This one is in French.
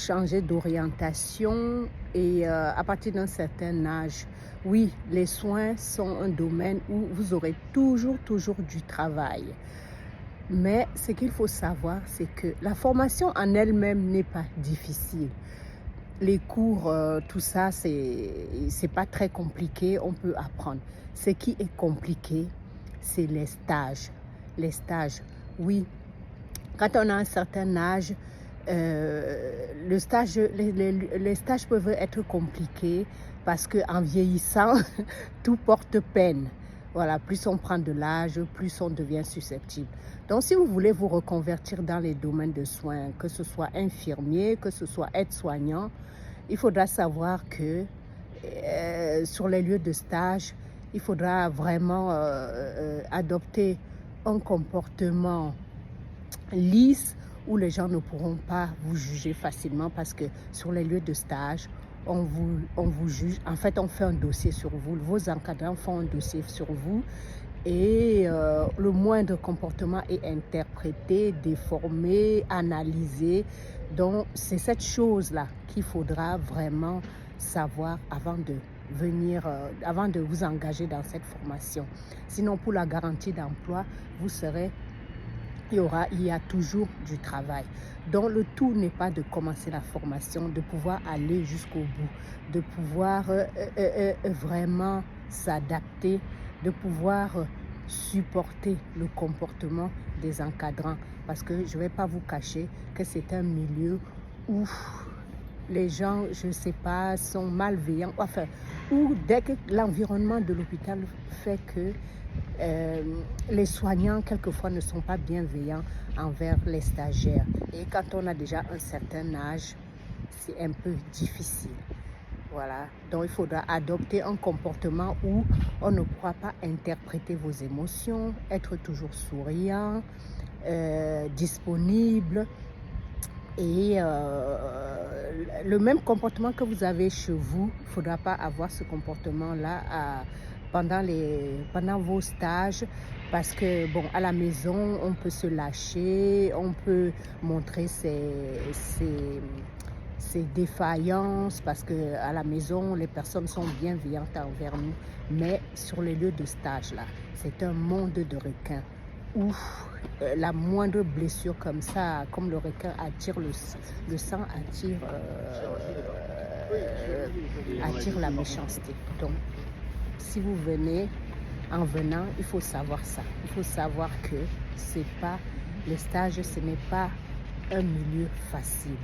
changer d'orientation et à partir d'un certain âge, oui, les soins sont un domaine où vous aurez toujours du travail. Mais ce qu'il faut savoir, c'est que la formation en elle-même n'est pas difficile. Les cours, tout ça, c'est pas très compliqué, on peut apprendre. Ce qui est compliqué, c'est les stages. Les stages, oui, quand on a un certain âge, les stages peuvent être compliqués parce qu'en vieillissant, tout porte peine. Voilà, plus on prend de l'âge, plus on devient susceptible. Donc, si vous voulez vous reconvertir dans les domaines de soins, que ce soit infirmier, que ce soit aide-soignant, il faudra savoir que sur les lieux de stage, il faudra vraiment adopter un comportement lisse où les gens ne pourront pas vous juger facilement parce que sur les lieux de stage, on vous juge. En fait, on fait un dossier sur vous. Vos encadrants font un dossier sur vous et le moindre comportement est interprété, déformé, analysé. Donc, c'est cette chose-là qu'il faudra vraiment savoir avant de vous engager dans cette formation. Sinon, pour la garantie d'emploi, il y a toujours du travail. Donc, le tout n'est pas de commencer la formation, de pouvoir aller jusqu'au bout, de pouvoir vraiment s'adapter, de pouvoir supporter le comportement des encadrants. Parce que je ne vais pas vous cacher que c'est un milieu où les gens, je ne sais pas, sont malveillants. Enfin, ou dès que l'environnement de l'hôpital fait que les soignants, quelquefois, ne sont pas bienveillants envers les stagiaires. Et quand on a déjà un certain âge, c'est un peu difficile. Voilà. Donc, il faudra adopter un comportement où on ne pourra pas interpréter vos émotions, être toujours souriant, disponible. Et le même comportement que vous avez chez vous, il ne faudra pas avoir ce comportement-là pendant vos stages, parce que bon, à la maison, on peut se lâcher, on peut montrer ses défaillances, parce que à la maison, les personnes sont bienveillantes envers nous, mais sur les lieux de stage, là, c'est un monde de requins où la moindre blessure comme ça, comme le requin attire le sang, attire la méchanceté. Donc, si vous venez, en venant, il faut savoir ça. Il faut savoir que les stages, ce n'est pas un milieu facile.